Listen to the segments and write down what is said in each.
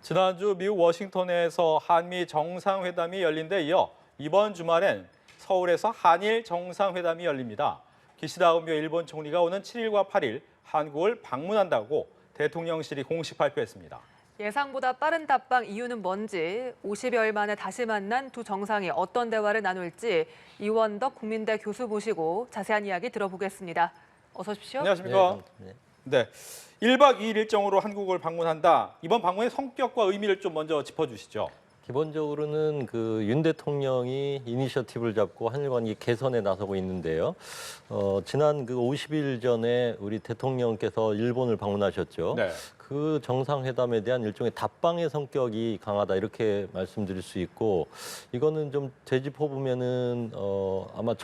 지난주 미국 워싱턴에서 한미 정상회담이 열린 데 이어 이번 주말엔 서울에서 한일 정상회담이 열립니다. 기시다 우미오 일본 총리가 오는 7일과 8일 한국을 방문한다고 대통령실이 공식 발표했습니다. 예상보다 빠른 답방 이유는 뭔지, 50여일 만에 다시 만난 두 정상이 어떤 대화를 나눌지 이원덕 국민대 교수 모시고 자세한 이야기 들어보겠습니다. 어서 오십시오. 안녕하십니까? 네. 1박 2일 일정으로 한국을 방문한다. 이번 방문의 성격과 의미를 좀 먼저 짚어주시죠. 기본적으로는 윤 대통령이 이니셔티브를 잡고 한일 관계 개선에 나서고 있는데요. 지난 50일 전에 우리 대통령께서 일본을 방문하셨죠. 네. 그 정상회담에 대한 일종의 답방의 성격이 강하다 이렇게 말씀드릴 수 있고, 이거는 좀 되짚어 보면은 아마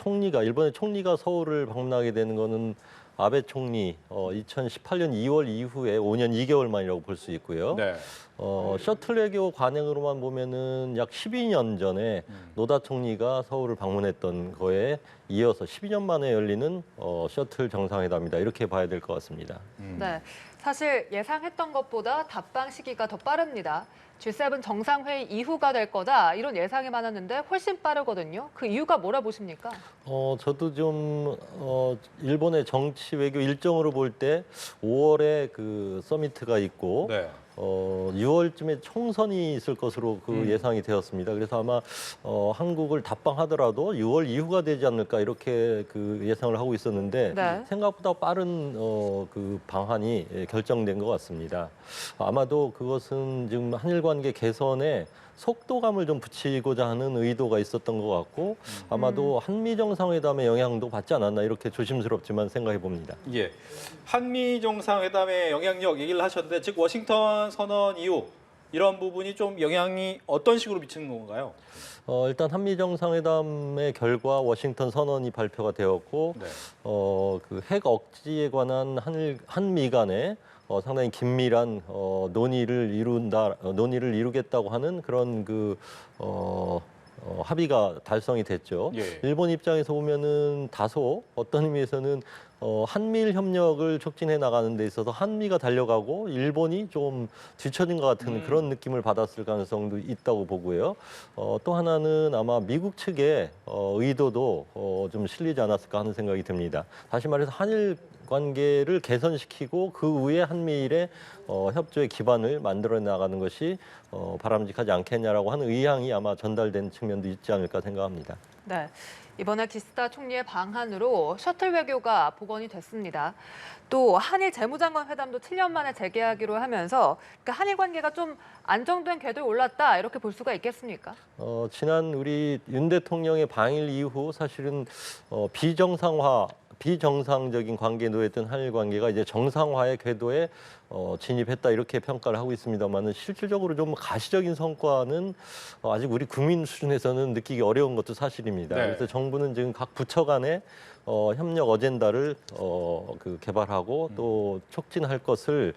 일본의 총리가 서울을 방문하게 되는 거는 아베 총리 2018년 2월 이후에 5년 2개월 만이라고 볼 수 있고요. 네. 셔틀 외교 관행으로만 보면은 약 12년 전에 노다 총리가 서울을 방문했던 거에 이어서 12년 만에 열리는 셔틀 정상회담이다 이렇게 봐야 될 것 같습니다. 네, 사실 예상했던 것보다 답방 시기가 더 빠릅니다. G7 정상회의 이후가 될 거다 이런 예상이 많았는데 훨씬 빠르거든요. 그 이유가 뭐라 보십니까? 저도 좀 일본의 정치 외교 일정으로 볼 때 5월에 그 서미트가 있고 네. 6월쯤에 총선이 있을 것으로 예상이 되었습니다. 그래서 아마 한국을 답방하더라도 6월 이후가 되지 않을까 이렇게 예상을 하고 있었는데 네. 생각보다 빠른 방안이 결정된 것 같습니다. 아마도 그것은 지금 한일 관계 개선에 속도감을 좀 붙이고자 하는 의도가 있었던 것 같고 아마도 한미 정상회담의 영향도 받지 않았나 이렇게 조심스럽지만 생각해 봅니다. 예. 한미 정상회담의 영향력 얘기를 하셨는데, 즉 워싱턴 선언 이후 이런 부분이 좀 영향이 어떤 식으로 미치는 건가요? 일단 한미 정상회담의 결과 워싱턴 선언이 발표가 되었고, 네. 핵 억지에 관한 한미 간의 상당히 긴밀한 논의를 이루겠다고 하는 그런 합의가 달성이 됐죠. 예. 일본 입장에서 보면은 다소 어떤 의미에서는 한미일 협력을 촉진해 나가는 데 있어서 한미가 달려가고 일본이 좀 뒤처진 것 같은 그런 느낌을 받았을 가능성도 있다고 보고요. 또 하나는 아마 미국 측의 의도도 좀 실리지 않았을까 하는 생각이 듭니다. 다시 말해서 한일 관계를 개선시키고 그 후에 한미일의 협조의 기반을 만들어 나가는 것이 바람직하지 않겠냐라고 하는 의향이 아마 전달된 측면도 있지 않을까 생각합니다. 네, 이번에 기시다 총리의 방한으로 셔틀 외교가 복원이 됐습니다. 또 한일 재무장관 회담도 7년 만에 재개하기로 하면서 한일 관계가 좀 안정된 궤도에 올랐다 이렇게 볼 수가 있겠습니까? 지난 우리 윤 대통령의 방일 이후 사실은 비정상적인 관계에 놓였던 한일 관계가 이제 정상화의 궤도에 진입했다 이렇게 평가를 하고 있습니다만은 실질적으로 좀 가시적인 성과는 아직 우리 국민 수준에서는 느끼기 어려운 것도 사실입니다. 네. 그래서 정부는 지금 각 부처 간의 협력 어젠다를 개발하고 또 촉진할 것을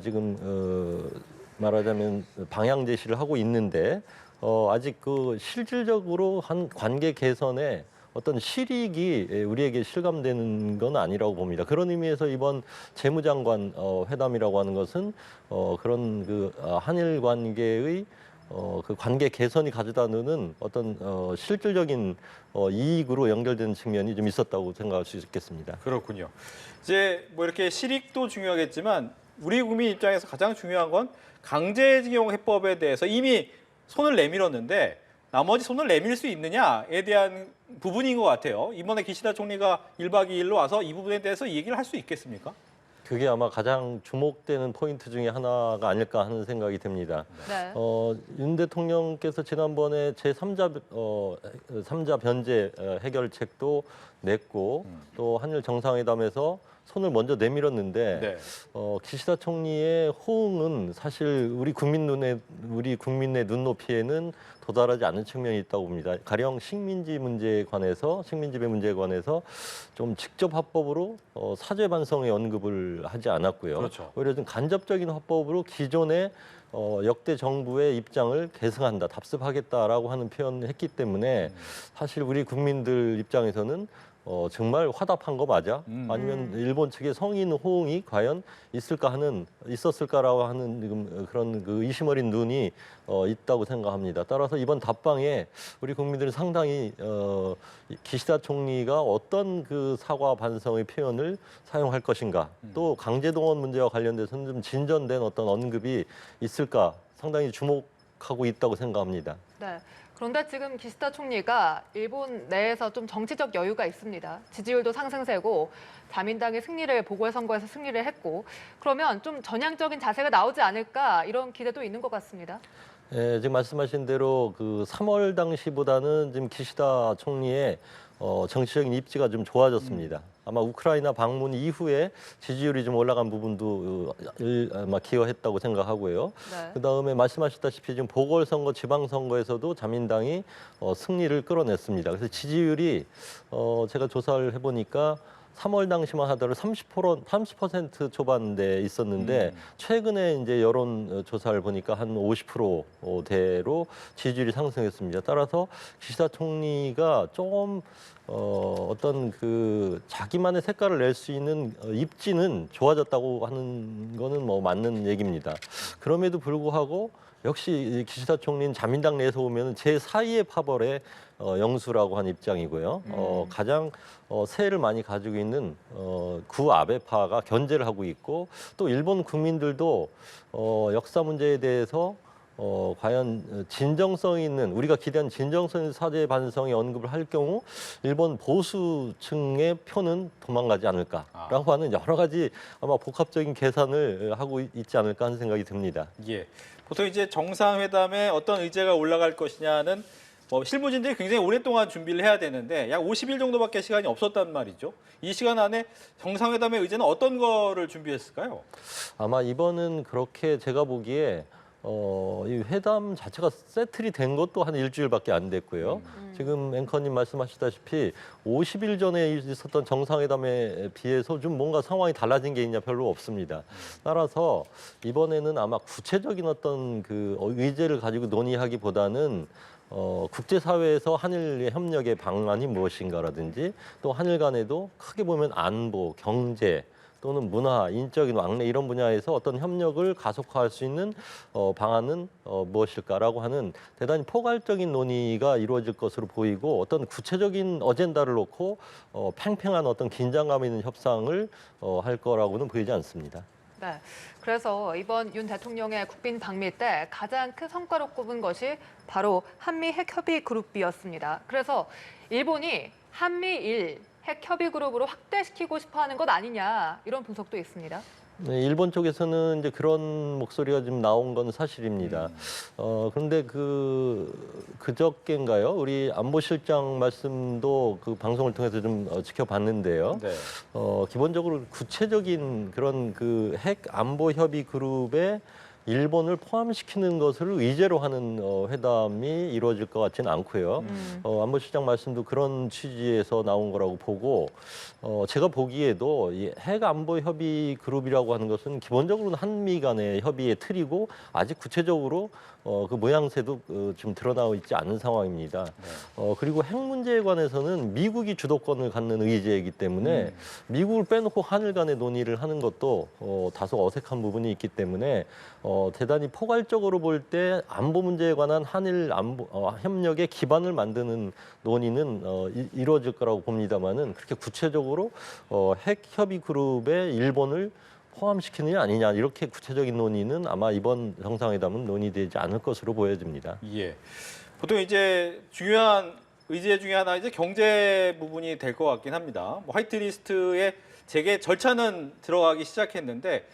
지금 말하자면 방향 제시를 하고 있는데 아직 실질적으로 한 관계 개선에 어떤 실익이 우리에게 실감되는 건 아니라고 봅니다. 그런 의미에서 이번 재무장관 회담이라고 하는 것은 그런 한일 관계의 관계 개선이 가져다 놓는 어떤 실질적인 이익으로 연결되는 측면이 좀 있었다고 생각할 수 있겠습니다. 그렇군요. 이제 뭐 이렇게 실익도 중요하겠지만 우리 국민 입장에서 가장 중요한 건 강제징용 해법에 대해서 이미 손을 내밀었는데 나머지 손을 내밀 수 있느냐에 대한 부분인 것 같아요. 이번에 기시다 총리가 1박 2일로 와서 이 부분에 대해서 얘기를 할 수 있겠습니까? 그게 아마 가장 주목되는 포인트 중에 하나가 아닐까 하는 생각이 듭니다. 네. 윤 대통령께서 지난번에 제3자 변제 해결책도 냈고 또 한일 정상회담에서 손을 먼저 내밀었는데 네. 기시다 총리의 호응은 사실 우리 국민의 눈높이에는 도달하지 않는 측면이 있다고 봅니다. 가령 식민지 문제에 관해서 식민지배 문제에 관해서 좀 직접 화법으로 사죄 반성의 언급을 하지 않았고요. 그렇죠. 오히려 좀 간접적인 화법으로 기존의 역대 정부의 입장을 계승한다, 답습하겠다라고 하는 표현을 했기 때문에 사실 우리 국민들 입장에서는 정말 화답한 거 맞아? 아니면 일본 측의 성인 호응이 과연 있었을까라고 하는 지금 그런 그 의심 어린 눈이 있다고 생각합니다. 따라서 이번 답방에 우리 국민들은 상당히 기시다 총리가 어떤 그 사과 반성의 표현을 사용할 것인가, 또 강제동원 문제와 관련돼서는 좀 진전된 어떤 언급이 있을까 상당히 주목하고 있다고 생각합니다. 네. 그런데 지금 기시다 총리가 일본 내에서 좀 정치적 여유가 있습니다. 지지율도 상승세고 자민당이 보궐선거에서 승리를 했고, 그러면 좀 전향적인 자세가 나오지 않을까 이런 기대도 있는 것 같습니다. 예, 지금 말씀하신 대로 그 3월 당시보다는 지금 기시다 총리의 정치적인 입지가 좀 좋아졌습니다. 아마 우크라이나 방문 이후에 지지율이 좀 올라간 부분도 아마 기여했다고 생각하고요. 네. 그다음에 말씀하셨다시피 지금 보궐선거, 지방선거에서도 자민당이 승리를 끌어냈습니다. 그래서 지지율이 제가 조사를 해보니까 3월 당시만 하더라도 30% 초반대에 있었는데 최근에 이제 여론 조사를 보니까 한 50%대로 지지율이 상승했습니다. 따라서 기시다 총리가 조금 어떤 그 자기만의 색깔을 낼 수 있는 입지는 좋아졌다고 하는 거는 뭐 맞는 얘기입니다. 그럼에도 불구하고 역시 이 기시다 총리는 자민당 내에서 보면 제4위의 파벌의 영수라고 한 입장이고요. 가장 세를 많이 가지고 있는 구아베파가 견제를 하고 있고, 또 일본 국민들도 역사 문제에 대해서 과연 진정성 있는, 우리가 기대한 진정성 있는 사죄 반성의 언급을 할 경우 일본 보수층의 표는 도망가지 않을까라고 하는 여러 가지 아마 복합적인 계산을 하고 있지 않을까 하는 생각이 듭니다. 예. 보통 이제 정상회담에 어떤 의제가 올라갈 것이냐는 실무진들이 굉장히 오랫동안 준비를 해야 되는데 약 50일 정도밖에 시간이 없었단 말이죠. 이 시간 안에 정상회담의 의제는 어떤 거를 준비했을까요? 아마 이번은 그렇게 제가 보기에 이 회담 자체가 세틀이 된 것도 한 일주일밖에 안 됐고요. 지금 앵커님 말씀하셨다시피 50일 전에 있었던 정상회담에 비해서 좀 뭔가 상황이 달라진 게 있냐 별로 없습니다. 따라서 이번에는 아마 구체적인 어떤 그 의제를 가지고 논의하기보다는 국제사회에서 한일 협력의 방안이 무엇인가라든지, 또 한일 간에도 크게 보면 안보, 경제 또는 문화, 인적인 왕래 이런 분야에서 어떤 협력을 가속화할 수 있는 방안은 무엇일까라고 하는 대단히 포괄적인 논의가 이루어질 것으로 보이고, 어떤 구체적인 어젠다를 놓고 팽팽한 어떤 긴장감 있는 협상을 할 거라고는 보이지 않습니다. 네. 그래서 이번 윤 대통령의 국빈 방미 때 가장 큰 성과로 꼽은 것이 바로 한미 핵협의 그룹이었습니다. 그래서 일본이 한미일 핵협의 그룹으로 확대시키고 싶어하는 것 아니냐 이런 분석도 있습니다. 네, 일본 쪽에서는 이제 그런 목소리가 좀 나온 건 사실입니다. 그런데 그저께인가요? 우리 안보실장 말씀도 그 방송을 통해서 좀 지켜봤는데요. 네. 기본적으로 구체적인 그런 그 핵 안보 협의 그룹에 일본을 포함시키는 것을 의제로 하는 회담이 이루어질 것 같지는 않고요. 안보실장 말씀도 그런 취지에서 나온 거라고 보고, 제가 보기에도 이 핵 안보 협의 그룹이라고 하는 것은 기본적으로는 한미 간의 협의의 틀이고, 아직 구체적으로 그 모양새도 지금 드러나고 있지 않은 상황입니다. 그리고 핵 문제에 관해서는 미국이 주도권을 갖는 의제이기 때문에 미국을 빼놓고 한일 간의 논의를 하는 것도 다소 어색한 부분이 있기 때문에 대단히 포괄적으로 볼 때 안보 문제에 관한 한일 안보 협력의 기반을 만드는 논의는 이루어질 거라고 봅니다만은, 그렇게 구체적으로 핵 협의 그룹에 일본을 포함시키느냐 아니냐 이렇게 구체적인 논의는 아마 이번 정상회담은 논의되지 않을 것으로 보여집니다. 예. 보통 이제 의제 중에 하나 이제 경제 부분이 될 것 같긴 합니다. 화이트리스트의 재개 절차는 들어가기 시작했는데,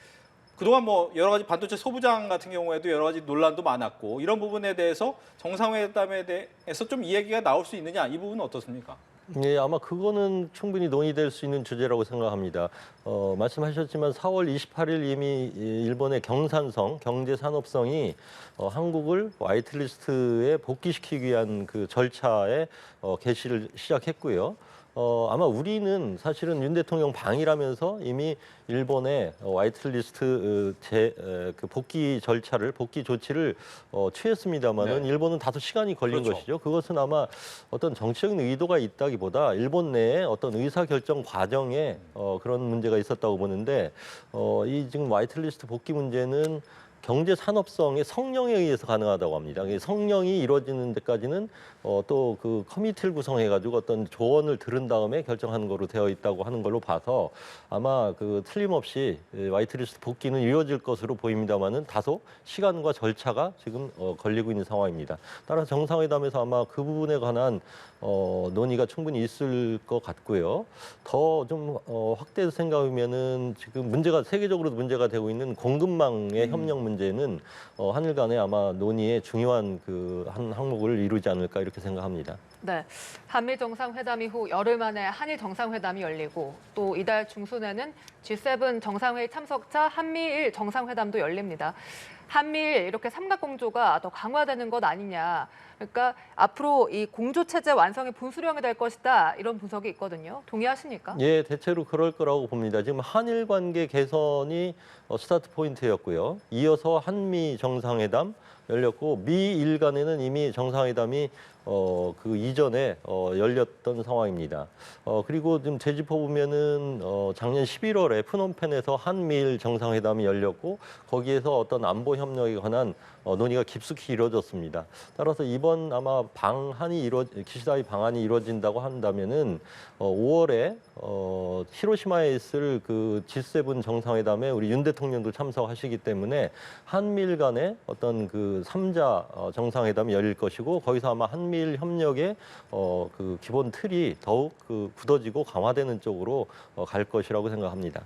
그동안 여러 가지 반도체 소부장 같은 경우에도 여러 가지 논란도 많았고, 이런 부분에 대해서 정상회담에 대해서 좀 이야기가 나올 수 있느냐, 이 부분은 어떻습니까? 예, 아마 그거는 충분히 논의될 수 있는 주제라고 생각합니다. 말씀하셨지만 4월 28일 이미 일본의 경산성, 경제산업성이 한국을 화이트리스트에 복귀시키기 위한 그 절차에 개시를 시작했고요. 아마 우리는 사실은 윤 대통령 방이라면서 이미 일본의 화이트리스트 그 복귀 절차를 복귀 조치를 취했습니다만은 네. 일본은 다소 시간이 걸린 그렇죠. 것이죠. 그것은 아마 어떤 정치적인 의도가 있다기보다 일본 내에 어떤 의사 결정 과정에 그런 문제가 있었다고 보는데 이 지금 화이트리스트 복귀 문제는 경제 산업성의 성령에 의해서 가능하다고 합니다. 성령이 이루어지는 데까지는 또 그 커미티를 구성해가지고 어떤 조언을 들은 다음에 결정하는 거로 되어 있다고 하는 걸로 봐서 아마 그 틀림없이 화이트리스트 복귀는 이루어질 것으로 보입니다만은 다소 시간과 절차가 지금 걸리고 있는 상황입니다. 따라서 정상회담에서 아마 그 부분에 관한 논의가 충분히 있을 것 같고요. 더 좀 확대해서 생각하면은 지금 문제가 세계적으로도 문제가 되고 있는 공급망의 협력 문제는 한일 간에 아마 논의의 중요한 그 한 항목을 이루지 않을까 이렇게 생각합니다. 네, 한미 정상회담 이후 열흘 만에 한일 정상회담이 열리고 또 이달 중순에는 G7 정상회의 참석자 한미일 정상회담도 열립니다. 한미일 이렇게 삼각공조가 더 강화되는 것 아니냐. 그러니까 앞으로 이 공조 체제 완성의 분수령이 될 것이다. 이런 분석이 있거든요. 동의하십니까? 예, 대체로 그럴 거라고 봅니다. 지금 한일 관계 개선이 스타트 포인트였고요. 이어서 한미 정상회담 열렸고 미일 간에는 이미 정상회담이 그 이전에 열렸던 상황입니다. 그리고 지금 재집어 보면은 작년 11월에 프놈펜에서 한미일 정상회담이 열렸고 거기에서 어떤 안보 협력에 관한 논의가 깊숙이 이루어졌습니다. 따라서 이번 아마 기시다의 방한이 이루어진다고 한다면은 5월에 히로시마에 있을 그 G7 정상회담에 우리 윤 대통령도 참석하시기 때문에 한미일 간의 어떤 그 3자 정상회담이 열릴 것이고 거기서 아마 한미일 협력의 그 기본 틀이 더욱 그 굳어지고 강화되는 쪽으로 갈 것이라고 생각합니다.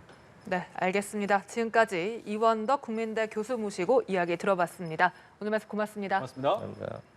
네, 알겠습니다. 지금까지 이원덕 국민대 교수 모시고 이야기 들어봤습니다. 오늘 말씀 고맙습니다. 고맙습니다. 감사합니다.